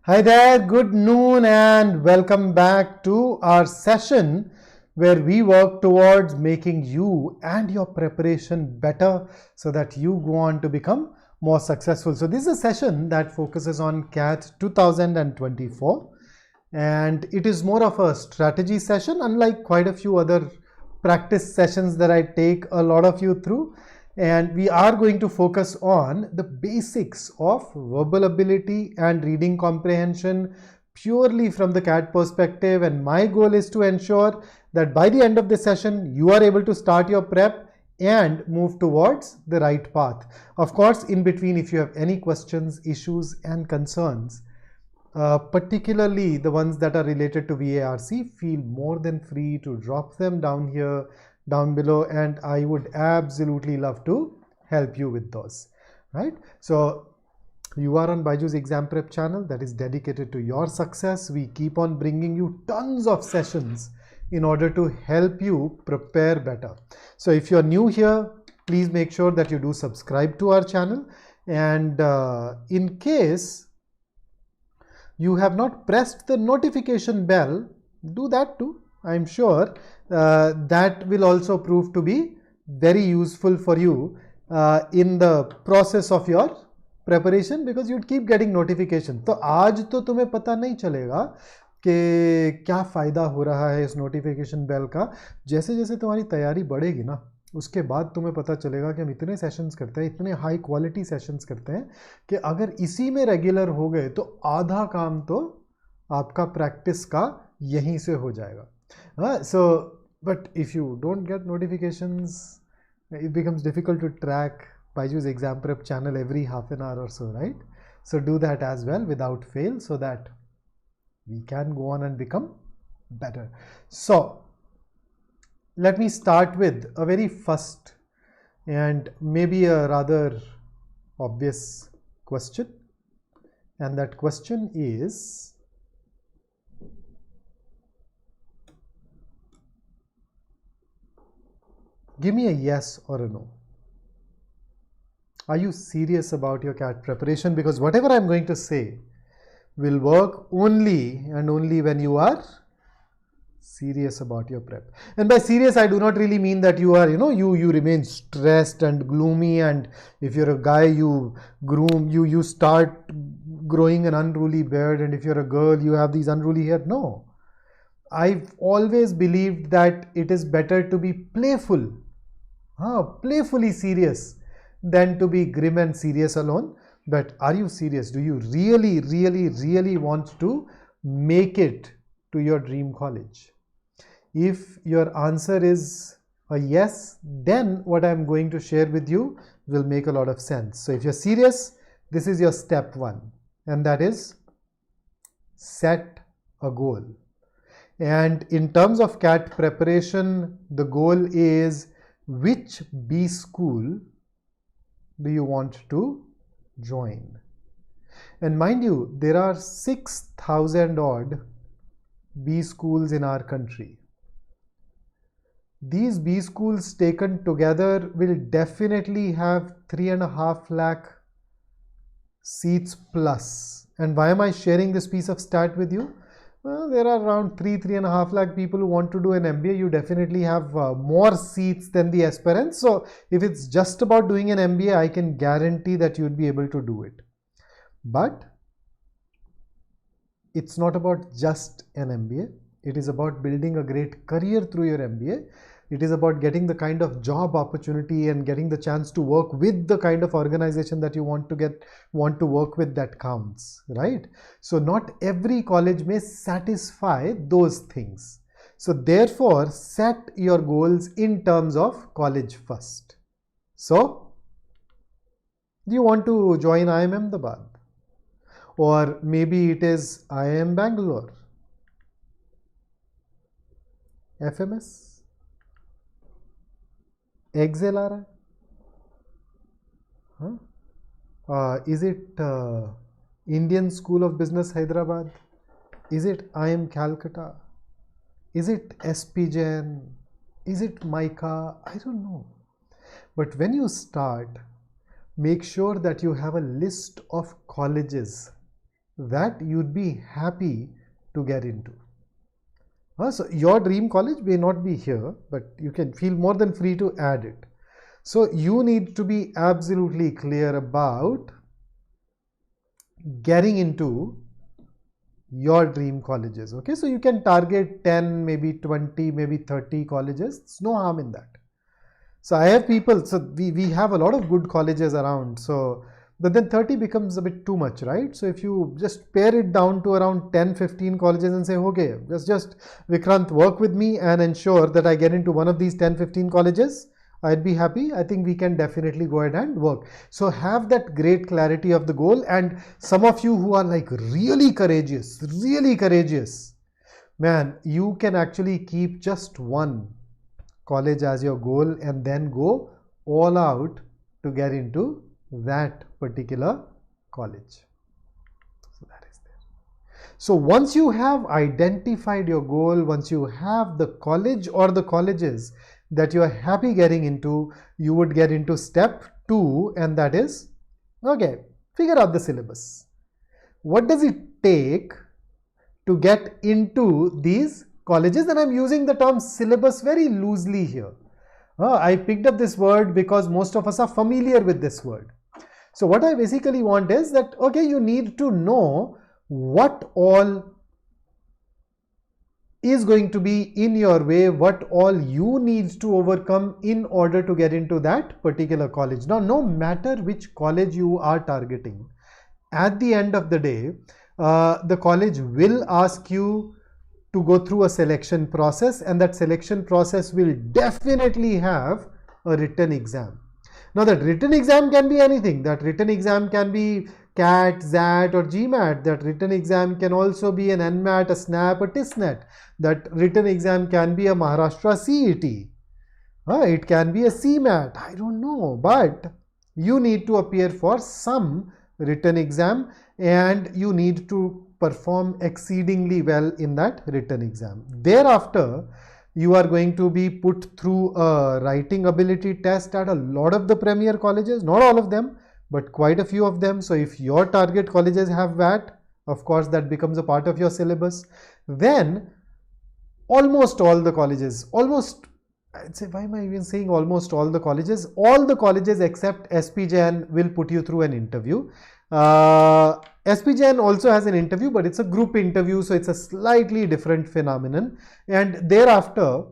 Hi there, good noon and welcome back to our session where we work towards making you and your preparation better so that you go on to become more successful. So this is a session that focuses on CAT 2024 and it is more of a strategy session, unlike quite a few other practice sessions that I take a lot of you through. And we are going to focus on the basics of verbal ability and reading comprehension purely from the CAT perspective. And my goal is to ensure that by the end of the session, you are able to start your prep and move towards the right path. Of course, in between, if you have any questions, issues and concerns, particularly the ones that are related to VARC, feel more than free to drop them down here, down below, and I would absolutely love to help you with those, right? So you are on BYJU'S exam prep channel that is dedicated to your success. We keep on bringing you tons of sessions in order to help you prepare better. So if you're new here, please make sure that you do subscribe to our channel, and in case you have not pressed the notification bell, do that too. I'm sure that will also prove to be very useful for you in the process of your preparation, because you'd keep getting notification. तो आज तो तुम्हें पता नहीं चलेगा कि क्या फ़ायदा हो रहा है इस नोटिफिकेशन बेल का. जैसे जैसे तुम्हारी तैयारी बढ़ेगी ना, उसके बाद तुम्हें पता चलेगा कि हम इतने सेशंस करते हैं, इतने हाई क्वालिटी सेशंस करते हैं कि अगर इसी में रेगुलर हो गए तो आधा काम तो आपका प्रैक्टिस का यहीं से हो जाएगा. So, but if you don't get notifications, it becomes difficult to track BYJU'S exam prep channel every half an hour or so, right? So do that as well without fail so that we can go on and become better. So let me start with a very first and maybe a rather obvious question, and that question is, give me a yes or a no. Are you serious about your CAT preparation? Because whatever I'm going to say will work only and only when you are serious about your prep. And by serious, I do not really mean that you are, you remain stressed and gloomy, and if you're a guy, you start growing an unruly beard, and if you're a girl, you have these unruly hair. No. I've always believed that it is better to be playfully serious than to be grim and serious alone. But are you serious? Do you really, really, really want to make it to your dream college? If your answer is a yes, then what I'm going to share with you will make a lot of sense. So if you're serious, this is your step one, and that is set a goal. And in terms of CAT preparation, the goal is, which B school do you want to join? And mind you, there are 6,000 odd B schools in our country. These B schools taken together will definitely have 3.5 lakh seats plus. And why am I sharing this piece of stat with you? Well, there are around 3.5 lakh people who want to do an MBA. You definitely have more seats than the aspirants. So if it's just about doing an MBA, I can guarantee that you'd be able to do it. But it's not about just an MBA. It is about building a great career through your MBA. It is about getting the kind of job opportunity and getting the chance to work with the kind of organization that you want to work with that counts, right? So not every college may satisfy those things. So therefore, set your goals in terms of college first. So, do you want to join IIM Ahmedabad? Or maybe it is IIM Bangalore, FMS, Excel आ रहा है? Is it Indian School of Business Hyderabad? Is it IIM Calcutta? Is it SP Jain? Is it MICA? I don't know. But when you start, make sure that you have a list of colleges that you'd be happy to get into. So your dream college may not be here, but you can feel more than free to add it. So you need to be absolutely clear about getting into your dream colleges. Okay, so you can target 10, maybe 20, maybe 30 colleges. There's no harm in that. So I have people, so we have a lot of good colleges around. So, but then 30 becomes a bit too much, right? So if you just pare it down to around 10, 15 colleges and say, okay, just Vikrant, work with me and ensure that I get into one of these 10, 15 colleges, I'd be happy. I think we can definitely go ahead and work. So have that great clarity of the goal. And some of you who are like really courageous, man, you can actually keep just one college as your goal and then go all out to get into that particular college. So that is there. So once you have identified your goal, once you have the college or the colleges that you are happy getting into, you would get into step 2, and that is, okay, figure out the syllabus. What does it take to get into these colleges? And I'm using the term syllabus very loosely here. I picked up this word because most of us are familiar with this word. So what I basically want is that, okay, you need to know what all is going to be in your way, what all you need to overcome in order to get into that particular college. Now, no matter which college you are targeting, at the end of the day, the college will ask you to go through a selection process, and that selection process will definitely have a written exam. Now that written exam can be anything. That written exam can be CAT, XAT or GMAT. That written exam can also be an NMAT, a SNAP, a TISNET. That written exam can be a Maharashtra CET. It can be a CMAT. I don't know, but you need to appear for some written exam and you need to perform exceedingly well in that written exam. Thereafter, you are going to be put through a writing ability test at a lot of the premier colleges, not all of them, but quite a few of them. So if your target colleges have that, of course, that becomes a part of your syllabus. Then almost all the colleges, I'd say, why am I even saying almost all the colleges? All the colleges except SPJN will put you through an interview. SPJN also has an interview, but it's a group interview, so it's a slightly different phenomenon. And thereafter,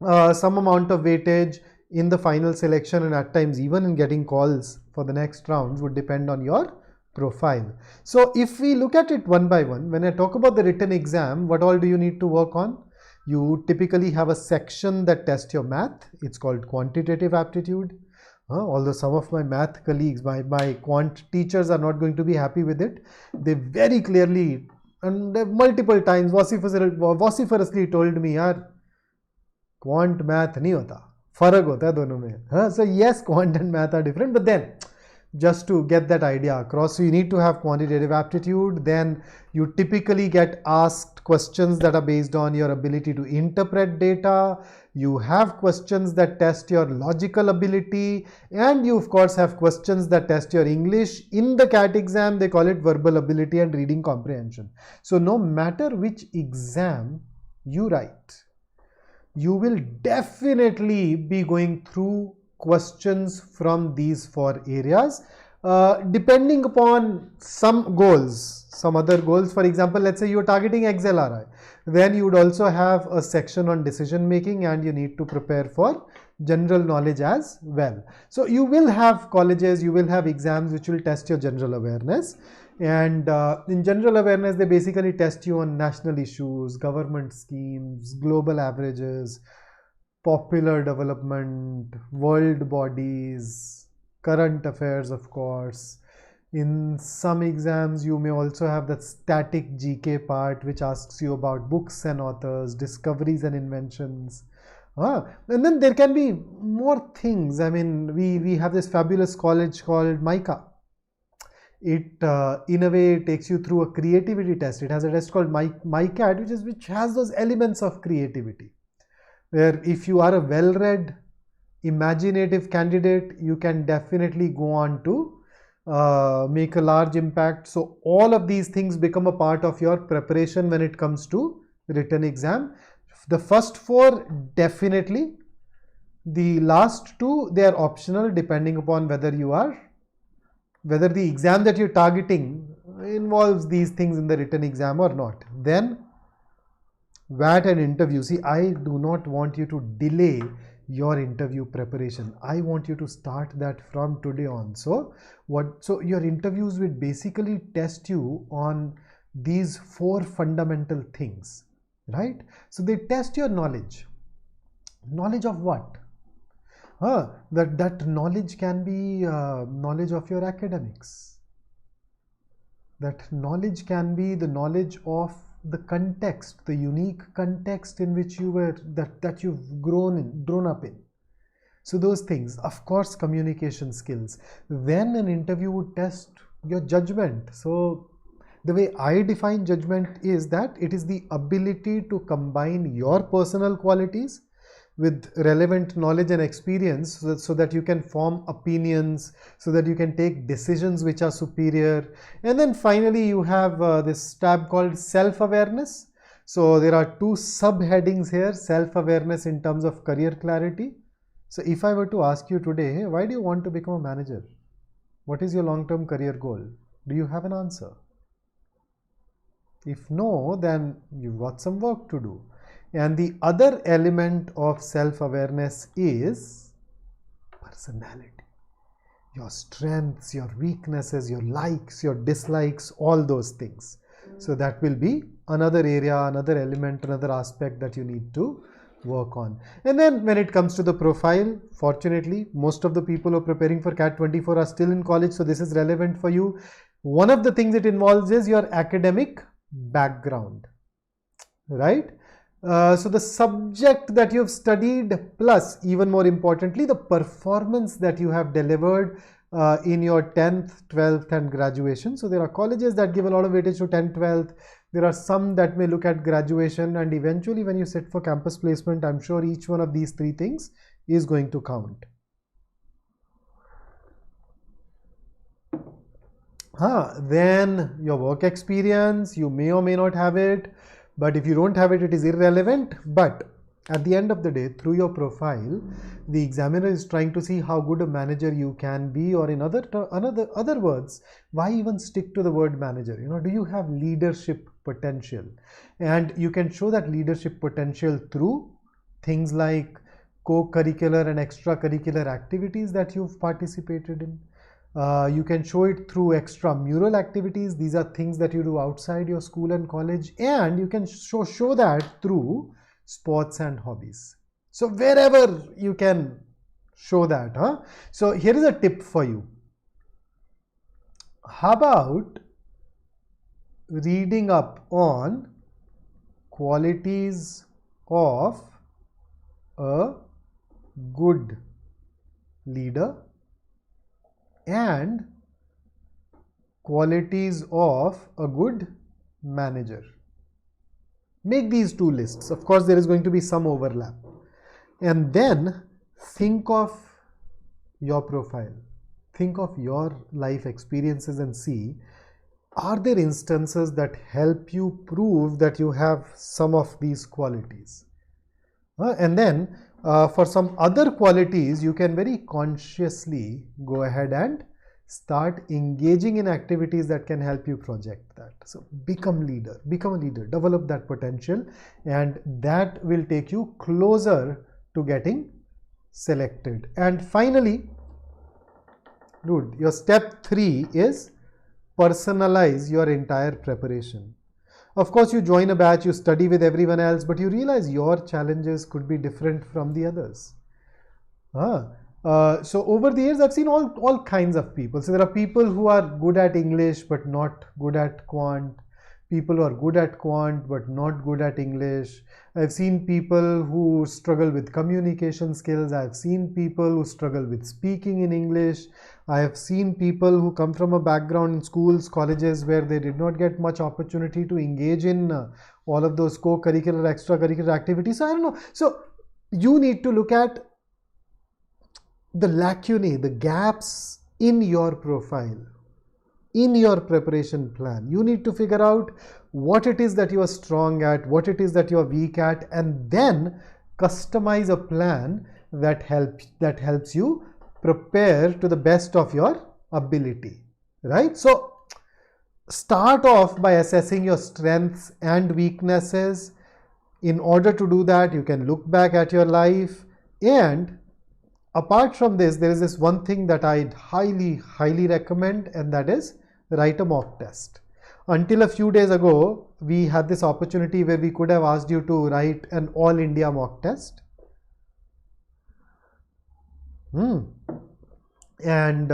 some amount of weightage in the final selection and at times even in getting calls for the next rounds would depend on your profile. So if we look at it one by one, when I talk about the written exam, what all do you need to work on? You typically have a section that tests your math. It's called quantitative aptitude. Although some of my math colleagues, my quant teachers are not going to be happy with it. They very clearly and multiple times vociferously told me, yaar, quant math nahi hota. Farag hota hai dono mein. So yes, quant and math are different, but then just to get that idea across, so you need to have quantitative aptitude. Then you typically get asked questions that are based on your ability to interpret data. You have questions that test your logical ability, and you of course have questions that test your English. In the CAT exam, they call it verbal ability and reading comprehension. So no matter which exam you write, you will definitely be going through questions from these 4 areas, depending upon some goals, some other goals. For example, let's say you're targeting XLRI, then you would also have a section on decision making, and you need to prepare for general knowledge as well. So you will have colleges, you will have exams which will test your general awareness, and in general awareness they basically test you on national issues, government schemes, global averages, popular development, world bodies, current affairs, of course. In some exams, you may also have that static GK part, which asks you about books and authors, discoveries and inventions. And then there can be more things. I mean, we have this fabulous college called MICA. It, in a way, takes you through a creativity test. It has a test called MICAT, which has those elements of creativity, where if you are a well-read, imaginative candidate, you can definitely go on to make a large impact. So all of these things become a part of your preparation when it comes to written exam. The first four definitely. The last two, they are optional depending upon whether the exam that you're targeting involves these things in the written exam or not. Then VAT and interview. See, I do not want you to delay your interview preparation. I want you to start that from today on. So your interviews will basically test you on these four fundamental things, right? So they test your knowledge. Knowledge of what? That knowledge can be knowledge of your academics. That knowledge can be the knowledge of the context, the unique context in which you were, that you've grown up in. So those things, of course, communication skills. Then an interview would test your judgment. So the way I define judgment is that it is the ability to combine your personal qualities with relevant knowledge and experience so that you can form opinions, so that you can take decisions which are superior. And then finally you have this tab called self-awareness. So there are two subheadings here: self-awareness in terms of career clarity. So if I were to ask you today, hey, why do you want to become a manager? What is your long-term career goal? Do you have an answer? If no, then you've got some work to do. And the other element of self-awareness is personality. Your strengths, your weaknesses, your likes, your dislikes, all those things. So that will be another area, another element, another aspect that you need to work on. And then when it comes to the profile, fortunately, most of the people who are preparing for CAT 24 are still in college. So this is relevant for you. One of the things it involves is your academic background, right? So the subject that you've studied, plus even more importantly, the performance that you have delivered in your 10th, 12th and graduation. So there are colleges that give a lot of weightage to 10th, 12th. There are some that may look at graduation, and eventually when you sit for campus placement, I'm sure each one of these three things is going to count. Then your work experience, you may or may not have it. But if you don't have it, it is irrelevant. But at the end of the day, through your profile, the examiner is trying to see how good a manager you can be, or in other words, why even stick to the word manager? Do you have leadership potential? And you can show that leadership potential through things like co-curricular and extracurricular activities that you've participated in. You can show it through extramural activities. These are things that you do outside your school and college, and you can show that through sports and hobbies. So wherever you can show that. So here is a tip for you. How about reading up on qualities of a good leader and qualities of a good manager? Make these two lists. Of course, there is going to be some overlap. And then think of your profile. Think of your life experiences and see, are there instances that help you prove that you have some of these qualities? And then for some other qualities, you can very consciously go ahead and start engaging in activities that can help you project that. So become a leader, develop that potential, and that will take you closer to getting selected. And finally, dude, your step 3 is personalize your entire preparation. Of course, you join a batch, you study with everyone else, but you realize your challenges could be different from the others. So over the years, I've seen all kinds of people. So there are people who are good at English but not good at quant. People who are good at quant but not good at English. I've seen people who struggle with communication skills. I've seen people who struggle with speaking in English. I have seen people who come from a background in schools, colleges where they did not get much opportunity to engage in all of those co-curricular, extracurricular activities. So I don't know. So you need to look at the lacunae, the gaps in your profile, in your preparation plan. You need to figure out what it is that you are strong at, what it is that you are weak at, and then customize a plan that helps you prepare to the best of your ability, right? So start off by assessing your strengths and weaknesses. In order to do that, you can look back at your life, and apart from this, there is this one thing that I'd highly recommend, and that is write a mock test. Until a few days ago, we had this opportunity where we could have asked you to write an all India mock test. And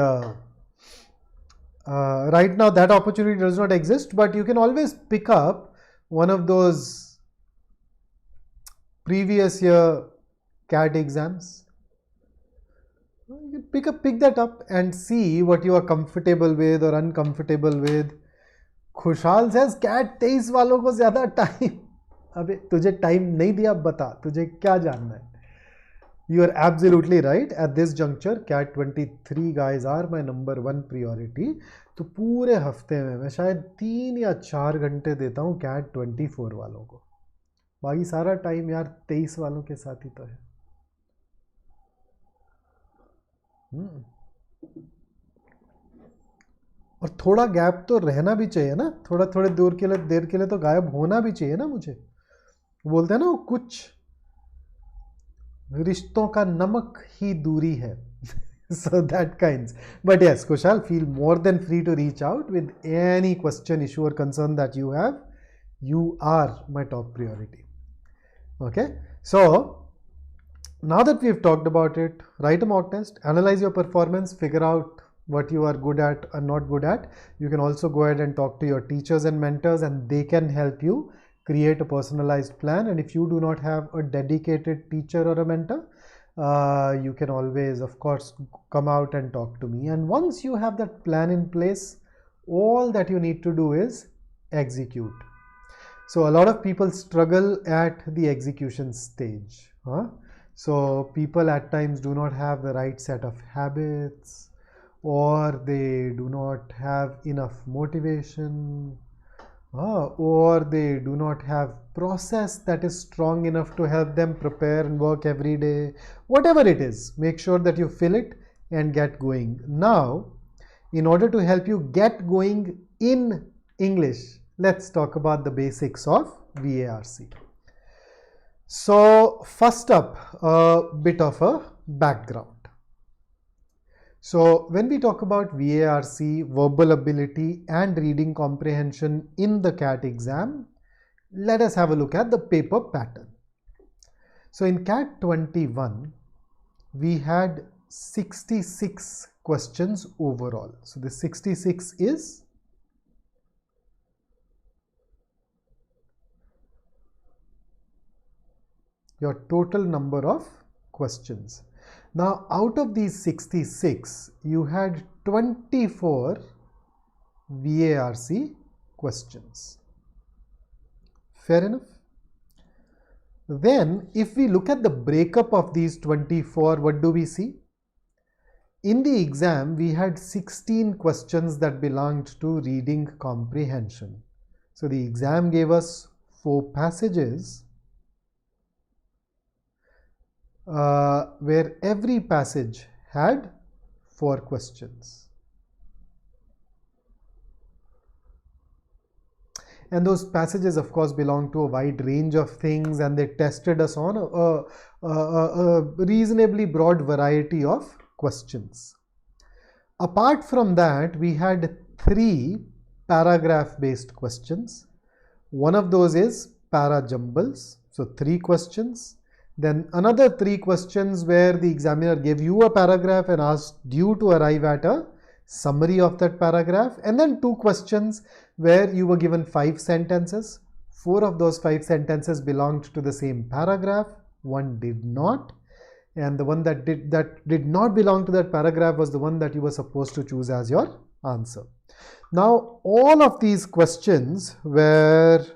right now that opportunity does not exist, but you can always pick up one of those previous year CAT exams. You can pick that up and see what you are comfortable with or uncomfortable with. खुशहाल says CAT 23 वालों को ज़्यादा time, अबे तुझे time नहीं दिया, बता तुझे क्या जानना है. You are absolutely right. At this juncture, CAT 23 guys are my number 1 priority. तो पूरे हफ्ते में मैं शायद 3 या 4 घंटे देता हूँ CAT 24 वालों को. बाकी सारा टाइम यार 23 वालों के साथ ही तो है. और थोड़ा गैप तो रहना भी चाहिए ना, थोड़े देर के लिए तो गायब होना भी चाहिए ना. मुझे बोलते हैं ना, वो कुछ रिश्तों का नमक ही दूरी है. So that kinds. But yes, Kushal, feel more than free to reach out with any question, issue or concern that you have. You are my top priority. Okay, so now that we've talked about it, write a mock test, analyze your performance, figure out what you are good at and not good at. You can also go ahead and talk to your teachers and mentors, and they can help you create a personalized plan. And if you do not have a dedicated teacher or a mentor, you can always, of course, come out and talk to me. And once you have that plan in place, all that you need to do is execute. So a lot of people struggle at the execution stage. So people at times do not have the right set of habits, or they do not have enough motivation, or they do not have process that is strong enough to help them prepare and work every day. Whatever it is, make sure that you fill it and get going. Now, in order to help you get going in English, let's talk about the basics of VARC. So first up, a bit of a background. So when we talk about VARC, verbal ability and reading comprehension in the CAT exam, let us have a look at the paper pattern. So in CAT 21, we had 66 questions overall. So the 66 is your total number of questions. Now, out of these 66, you had 24 VARC questions. Fair enough? Then, if we look at the breakup of these 24, what do we see? In the exam, we had 16 questions that belonged to reading comprehension. So, the exam gave us 4 passages where every passage had 4 questions. And those passages, of course, belong to a wide range of things, and they tested us on a reasonably broad variety of questions. Apart from that, we had 3 paragraph-based questions. One of those is para-jumbles, so 3 questions. Then another 3 questions where the examiner gave you a paragraph and asked you to arrive at a summary of that paragraph. And then 2 questions where you were given 5 sentences. 4 of those 5 sentences belonged to the same paragraph. 1 did not. And the one that did not belong to that paragraph was the one that you were supposed to choose as your answer. Now, all of these questions were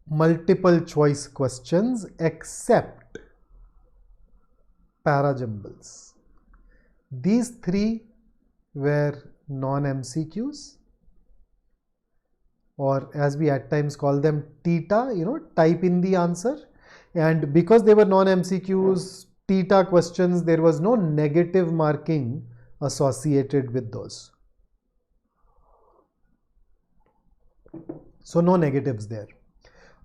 multiple choice questions except para-jumbles. These three were non-MCQs, or as we at times call them TETA, type in the answer. And because they were non-MCQs, TETA questions, there was no negative marking associated with those. So no negatives there.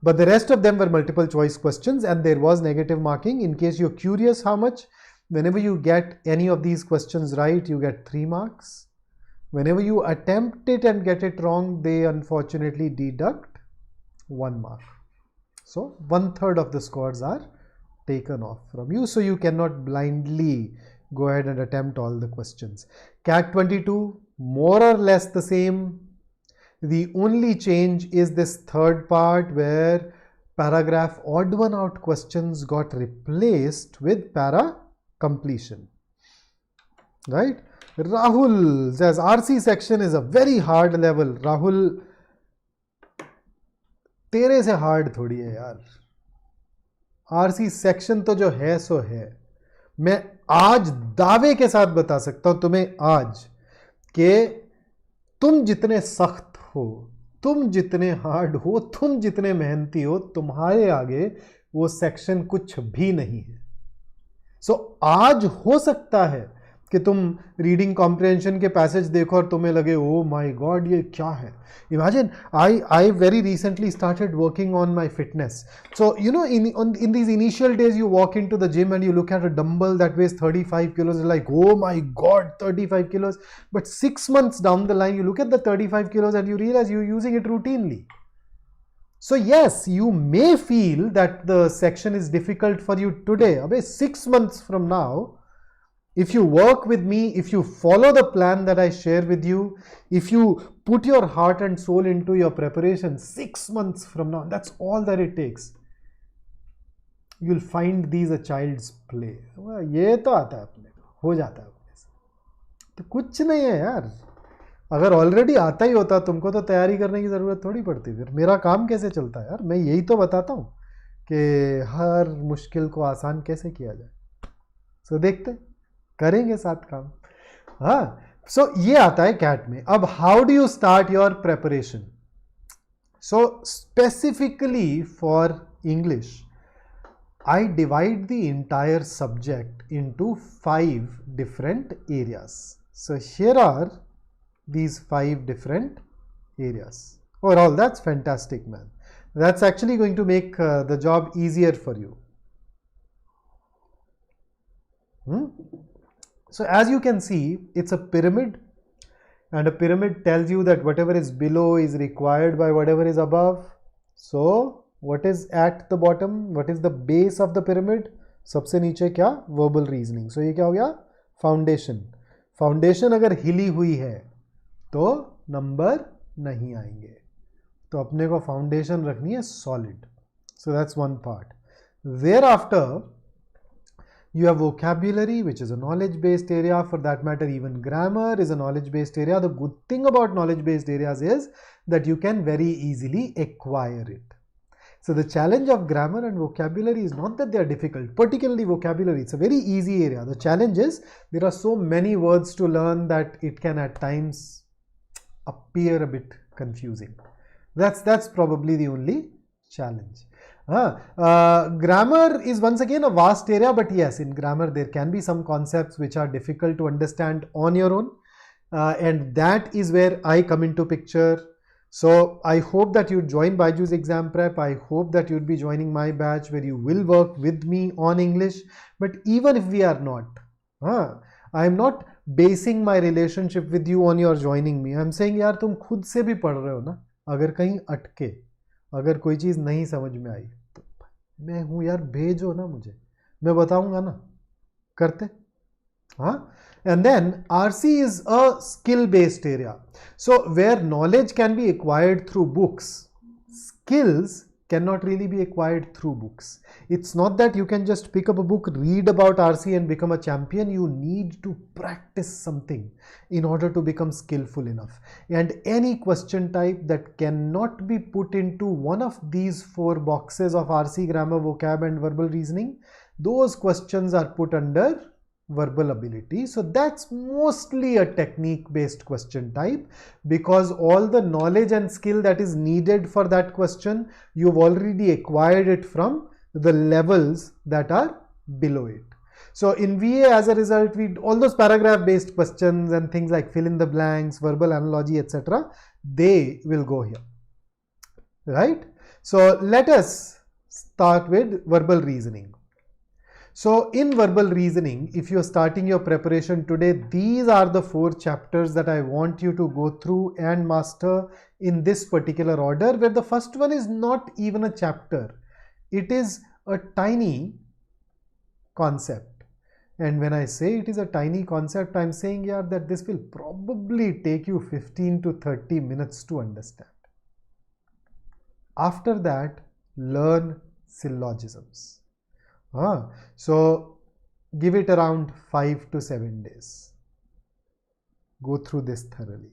But the rest of them were multiple choice questions, and there was negative marking. In case you're curious how much, whenever you get any of these questions right, you get 3 marks. Whenever you attempt it and get it wrong, they unfortunately deduct 1 mark. So 1/3 of the scores are taken off from you. So you cannot blindly go ahead and attempt all the questions. CAT 22, more or less the same. The only change is this third part where paragraph odd one out questions got replaced with para completion. Right? Rahul says RC section is a very hard level. Rahul, तेरे से hard थोड़ी है यार. RC section तो जो है सो है. मैं आज दावे के साथ बता सकता हूं तुम्हें आज कि तुम जितने सख्त हो, तुम जितने हार्ड हो, तुम जितने मेहनती हो, तुम्हारे आगे वो सेक्शन कुछ भी नहीं है. सो आज हो सकता है कि तुम रीडिंग कॉम्प्रिहेंशन के पैसेज देखो और तुम्हें लगे ओ माय गॉड ये क्या है. Imagine I very recently started working on my fitness. So in these initial days you walk into the gym and you look at a dumbbell that weighs 35 kilos, you're like oh my god 35 kilos. But 6 months down the line you look at the 35 kilos and you realize you're using it routinely. So yes, you may feel that the section is difficult for you today. Abey 6 months from now, if you work with me, if you follow the plan that I share with you, if you put your heart and soul into your preparation, 6 months from now, that's all that it takes, you'll find these a child's play. ये तो आता है अपने को, हो जाता है अपने से. तो कुछ नहीं है यार. अगर ऑलरेडी आता ही होता तुमको तो तैयारी करने की ज़रूरत थोड़ी पड़ती. फिर मेरा काम कैसे चलता है यार. मैं यही तो बताता हूँ कि हर मुश्किल को आसान कैसे किया जाए. सो देखते हैं, करेंगे साथ काम. हाँ, सो ये आता है कैट में. अब how do you start your preparation. So specifically for English I divide the entire subject into 5 different areas. So here are these 5 different areas. Overall, that's fantastic, man. That's actually going to make the job easier for you. So as you can see, it's a pyramid, and a pyramid tells you that whatever is below is required by whatever is above. So what is at the bottom? What is the base of the pyramid? सबसे नीचे क्या? Verbal reasoning. So ये क्या हो गया? Foundation. Foundation अगर हिली हुई है तो नंबर नहीं आएंगे. तो अपने को फाउंडेशन रखनी है solid. So that's one part. Thereafter, you have vocabulary, which is a knowledge-based area. For that matter, even grammar is a knowledge-based area. The good thing about knowledge-based areas is that you can very easily acquire it. So the challenge of grammar and vocabulary is not that they are difficult, particularly vocabulary. It's a very easy area. The challenge is there are so many words to learn that it can at times appear a bit confusing. That's probably the only challenge. Grammar is once again a vast area, but yes, in grammar there can be some concepts which are difficult to understand on your own, and that is where I come into picture. So I hope that you join BYJU'S exam prep. I hope that you'd be joining my batch where you will work with me on English. But even if we are not, I am not basing my relationship with you on your joining me. I am saying यार तुम खुद से भी पढ़ रहे हो ना, अगर कहीं अटके, अगर कोई चीज़ नहीं समझ में आई तो मैं हूँ यार, भेजो ना मुझे, मैं बताऊंगा ना, करते. And then RC is a skill-based area. So where knowledge can be acquired through books, skills cannot really be acquired through books. It's not that you can just pick up a book, read about RC and become a champion. You need to practice something in order to become skillful enough. And any question type that cannot be put into one of these 4 boxes of RC, grammar, vocab and verbal reasoning, those questions are put under verbal ability. So that's mostly a technique based question type, because all the knowledge and skill that is needed for that question, you've already acquired it from the levels that are below it. So in VA, as a result, all those paragraph based questions and things like fill in the blanks, verbal analogy, etc., they will go here, right? So let us start with verbal reasoning. So in verbal reasoning, if you're starting your preparation today, these are the 4 chapters that I want you to go through and master in this particular order, where the first one is not even a chapter. It is a tiny concept. And when I say it is a tiny concept, I'm saying here that this will probably take you 15 to 30 minutes to understand. After that, learn syllogisms. So give it around 5 to 7 days. Go through this thoroughly.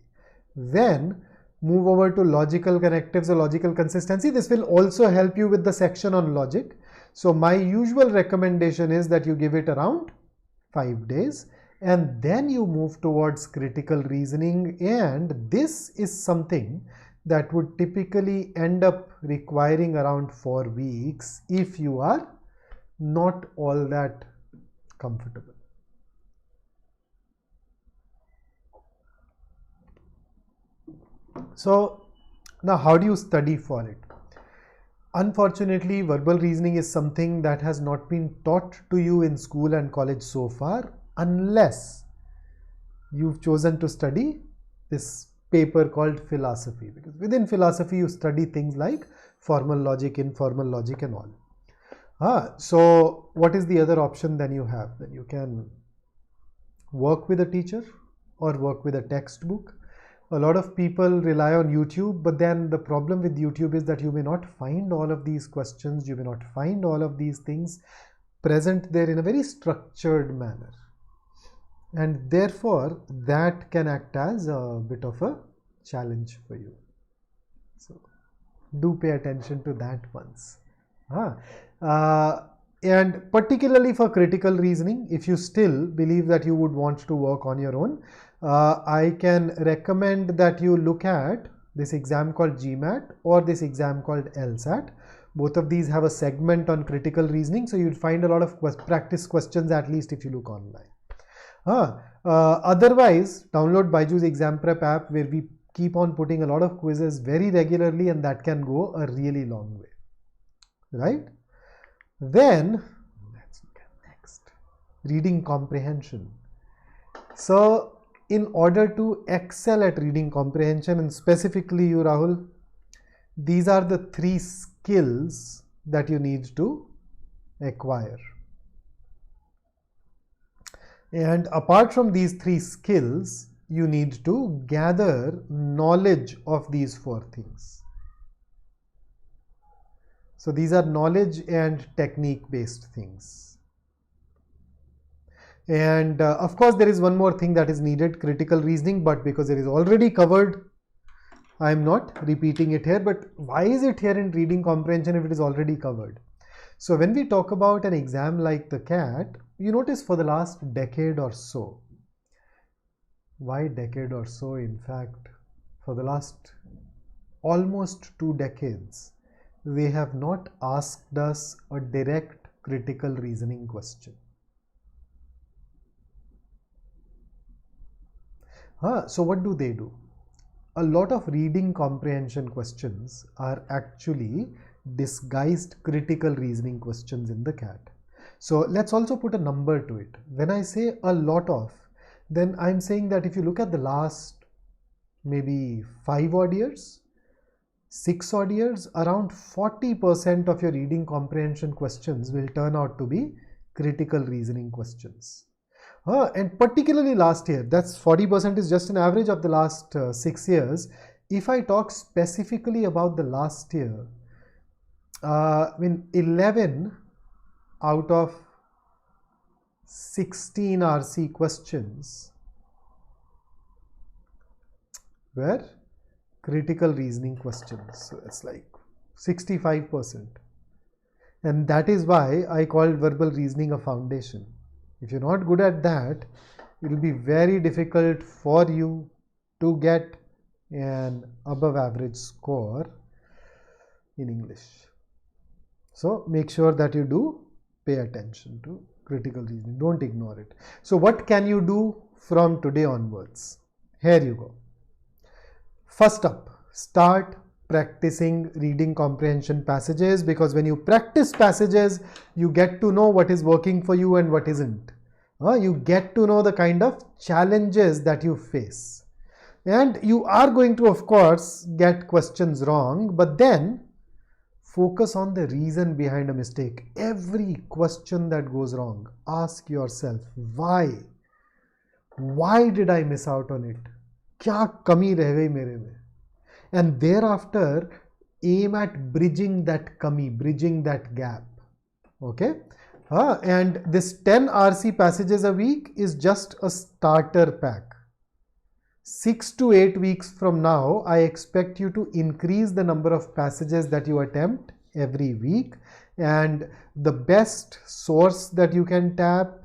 Then move over to logical connectives or logical consistency. This will also help you with the section on logic. So my usual recommendation is that you give it around 5 days, and then you move towards critical reasoning, and this is something that would typically end up requiring around 4 weeks if you are not all that comfortable. So now how do you study for it? Unfortunately, verbal reasoning is something that has not been taught to you in school and college so far, unless you've chosen to study this paper called philosophy, because within philosophy you study things like formal logic, informal logic and all. So what is the other option then you have? Then you can work with a teacher or work with a textbook. A lot of people rely on YouTube, but then the problem with YouTube is that you may not find all of these questions, you may not find all of these things present there in a very structured manner. And therefore, that can act as a bit of a challenge for you. So do pay attention to that once. And particularly for critical reasoning, if you still believe that you would want to work on your own, I can recommend that you look at this exam called GMAT or this exam called LSAT. Both of these have a segment on critical reasoning, so you'd find a lot of practice questions, at least if you look online. Otherwise, download BYJU'S exam prep app, where we keep on putting a lot of quizzes very regularly, and that can go a really long way, right? Then let's look at next, reading comprehension. So in order to excel at reading comprehension, and specifically you, Rahul, these are the 3 skills that you need to acquire. And apart from these 3 skills, you need to gather knowledge of these 4 things. So these are knowledge and technique based things. And of course there is one more thing that is needed, critical reasoning, but because it is already covered, I am not repeating it here. But why is it here in reading comprehension if it is already covered? So when we talk about an exam like the CAT, you notice for the last decade or so, why decade or so, in fact for the last almost 2 decades, they have not asked us a direct critical reasoning question. So what do they do? A lot of reading comprehension questions are actually disguised critical reasoning questions in the CAT. So let's also put a number to it. When I say a lot of, then I'm saying that if you look at the last maybe 5 odd years, 6 odd years, around 40% of your reading comprehension questions will turn out to be critical reasoning questions. And particularly last year, that's 40% is just an average of the last 6 years. If I talk specifically about the last year, 11 out of 16 RC questions were critical reasoning questions. So it's like 65%. And that is why I called verbal reasoning a foundation. If you're not good at that, it will be very difficult for you to get an above average score in English. So make sure that you do pay attention to critical reasoning. Don't ignore it. So what can you do from today onwards? Here you go. First up, start practicing reading comprehension passages, because when you practice passages, you get to know what is working for you and what isn't. You get to know the kind of challenges that you face. And you are going to, of course, get questions wrong, but then focus on the reason behind a mistake. Every question that goes wrong, ask yourself, why? Why did I miss out on it? क्या कमी रह गई मेरे में? And thereafter, aim at bridging that kami, bridging that gap. Okay? And this 10 RC passages a week is just a starter pack. 6 to 8 weeks from now, I expect you to increase the number of passages that you attempt every week. And the best source that you can tap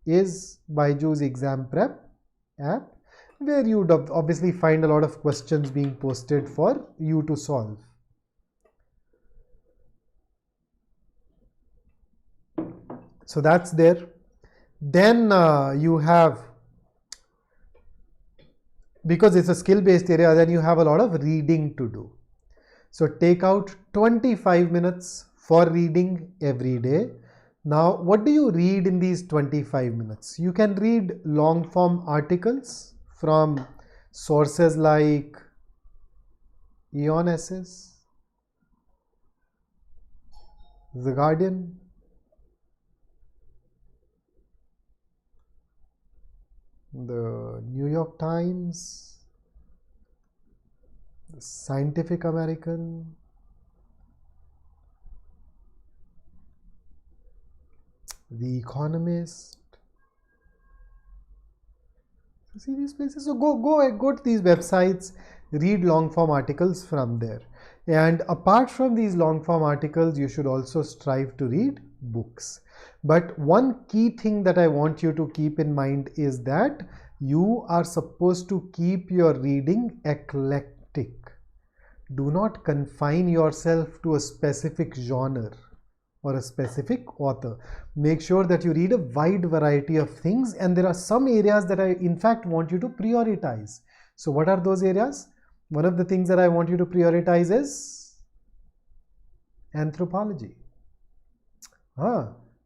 is BYJU'S exam prep app, where you would obviously find a lot of questions being posted for you to solve. So that's there. Then you have, because it's a skill-based area, then you have a lot of reading to do. So take out 25 minutes for reading every day. Now, what do you read in these 25 minutes? You can read long-form articles from sources like Eon Essays, The Guardian, the New York Times, the Scientific American, The Economist. See these places? So go to these websites, read long form articles from there. And apart from these long form articles, you should also strive to read books. But one key thing that I want you to keep in mind is that you are supposed to keep your reading eclectic. Do not confine yourself to a specific genre or a specific author. Make sure that you read a wide variety of things, and there are some areas that I in fact want you to prioritize. So what are those areas? One of the things that I want you to prioritize is anthropology,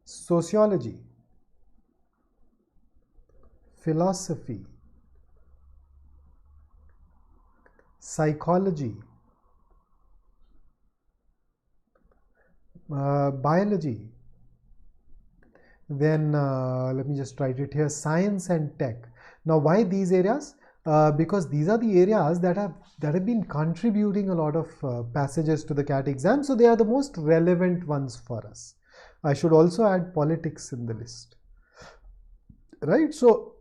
sociology, philosophy, psychology, biology. Then let me just write it here, science and tech. Now why these areas? Because these are the areas that have been contributing a lot of passages to the CAT exam, so they are the most relevant ones for us. I should also add politics in the list, right? So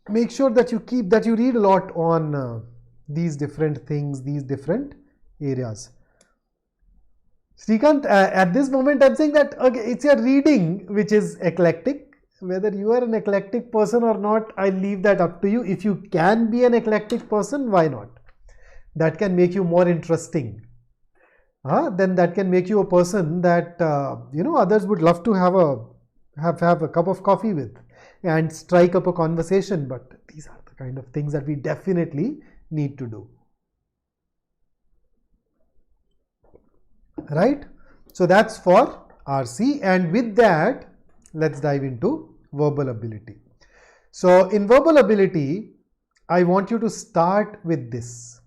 make sure that you read a lot on these different things, these different areas. Srikanth, at this moment I'm saying that okay, it's your reading which is eclectic. Whether you are an eclectic person or not, I leave that up to you. If you can be an eclectic person, why not? That can make you more interesting. Then that can make you a person that others would love to have a cup of coffee with and strike up a conversation. But these are the kind of things that we definitely need to do. Right? So that's for RC, and with that, let's dive into verbal ability. So in verbal ability, I want you to start with this.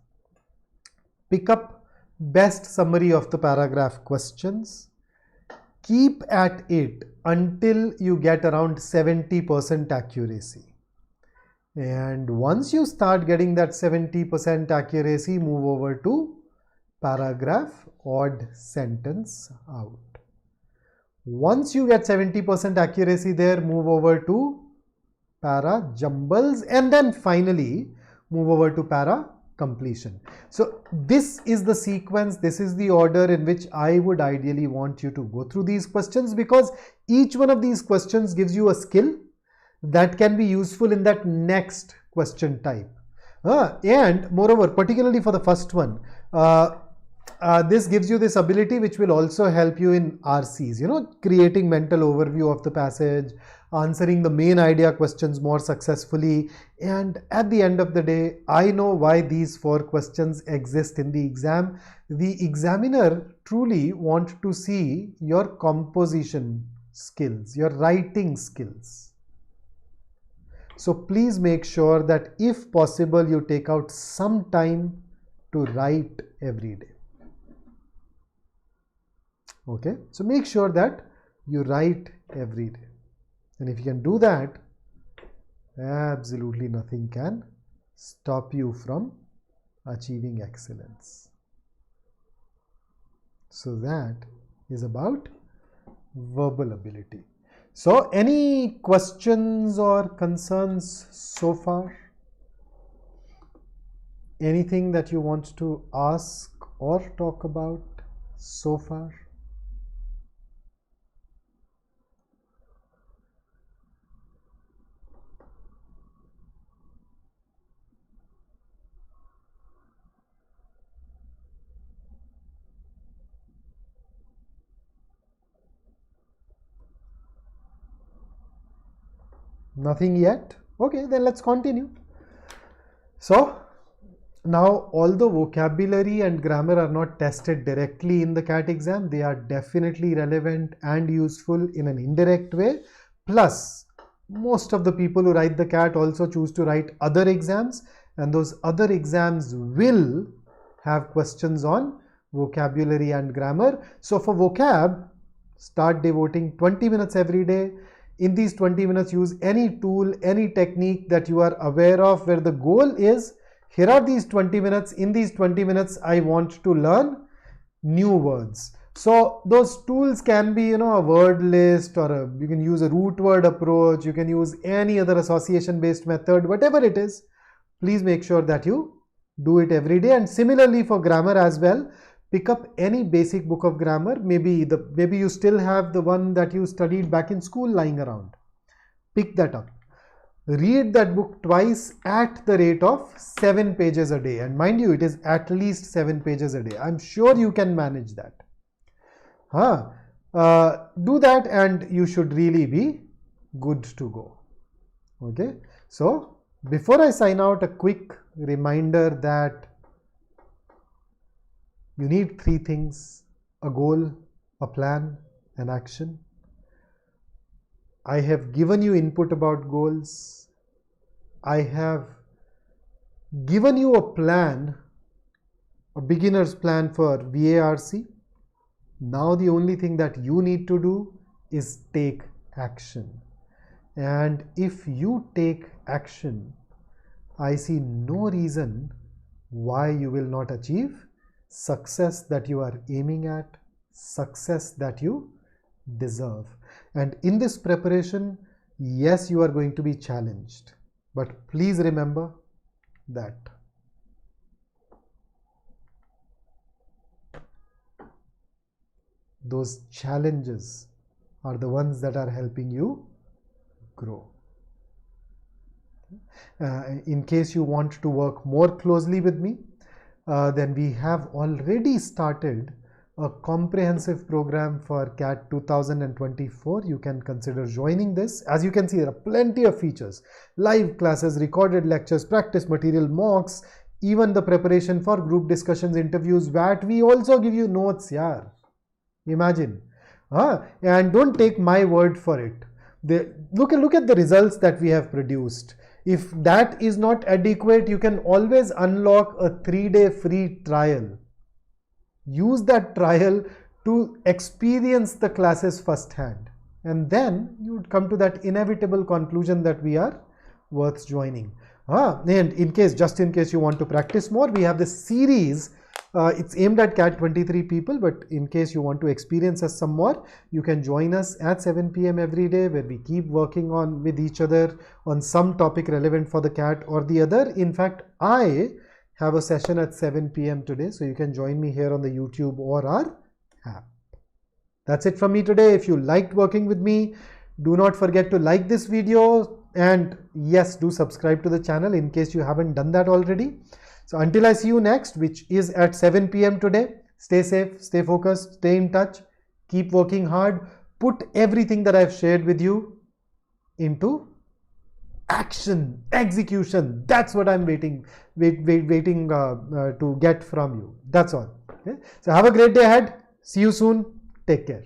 Pick up best summary of the paragraph questions. Keep at it until you get around 70% accuracy. And once you start getting that 70% accuracy, move over to paragraph odd sentence out. Once you get 70% accuracy there, move over to para jumbles, and then finally move over to para completion. So this is the sequence, this is the order in which I would ideally want you to go through these questions, because each one of these questions gives you a skill. that can be useful in that next question type. And moreover, particularly for the first one, this gives you this ability which will also help you in RCs, you know, creating mental overview of the passage, answering the main idea questions more successfully. And at the end of the day, I know why these 4 questions exist in the exam. The examiner truly wants to see your composition skills, your writing skills. So please make sure that if possible, you take out some time to write every day. Okay, so make sure that you write every day. And if you can do that, absolutely nothing can stop you from achieving excellence. So that is about verbal ability. So any questions or concerns so far? Anything that you want to ask or talk about so far? Nothing yet? Okay, then let's continue. So now, although vocabulary and grammar are not tested directly in the CAT exam, they are definitely relevant and useful in an indirect way. Plus, most of the people who write the CAT also choose to write other exams, and those other exams will have questions on vocabulary and grammar. So for vocab, start devoting 20 minutes every day. In these 20 minutes, use any tool, any technique that you are aware of, where the goal is, here are these 20 minutes. In these 20 minutes, I want to learn new words. So those tools can be, you know, a word list, or you can use a root word approach. You can use any other association based method, whatever it is. Please make sure that you do it every day. And similarly for grammar as well, pick up any basic book of grammar. Maybe you still have the one that you studied back in school lying around. Pick that up. Read that book twice at the rate of 7 pages a day. And mind you, it is at least 7 pages a day. I'm sure you can manage that. Do that and you should really be good to go. Okay. So before I sign out, a quick reminder that you need 3 things: a goal, a plan, and action. I have given you input about goals. I have given you a plan, a beginner's plan for VARC. Now the only thing that you need to do is take action. And if you take action, I see no reason why you will not achieve success that you are aiming at, success that you deserve. And in this preparation, yes, you are going to be challenged, but please remember that those challenges are the ones that are helping you grow. In case you want to work more closely with me, then we have already started a comprehensive program for CAT 2024. You can consider joining this. As you can see, there are plenty of features: live classes, recorded lectures, practice material, mocks, even the preparation for group discussions, interviews, VAT. We also give you notes, yaar. Imagine. And don't take my word for it. Look at the results that we have produced. If that is not adequate, you can always unlock a 3-day free trial. Use that trial to experience the classes firsthand, and then you would come to that inevitable conclusion that we are worth joining. And just in case you want to practice more, we have this series. It's aimed at CAT 23 people, but in case you want to experience us some more, you can join us at 7 p.m. every day, where we keep working on with each other on some topic relevant for the CAT or the other. In fact, I have a session at 7 p.m. today, so you can join me here on the YouTube or our app. That's it from me today. If you liked working with me, do not forget to like this video, And yes, do subscribe to the channel in case you haven't done that already. So until I see you next, which is at 7 p.m. today, stay safe, stay focused, stay in touch, keep working hard, put everything that I've shared with you into action, execution. That's what I'm waiting to get from you. That's all. Okay? So have a great day ahead. See you soon. Take care.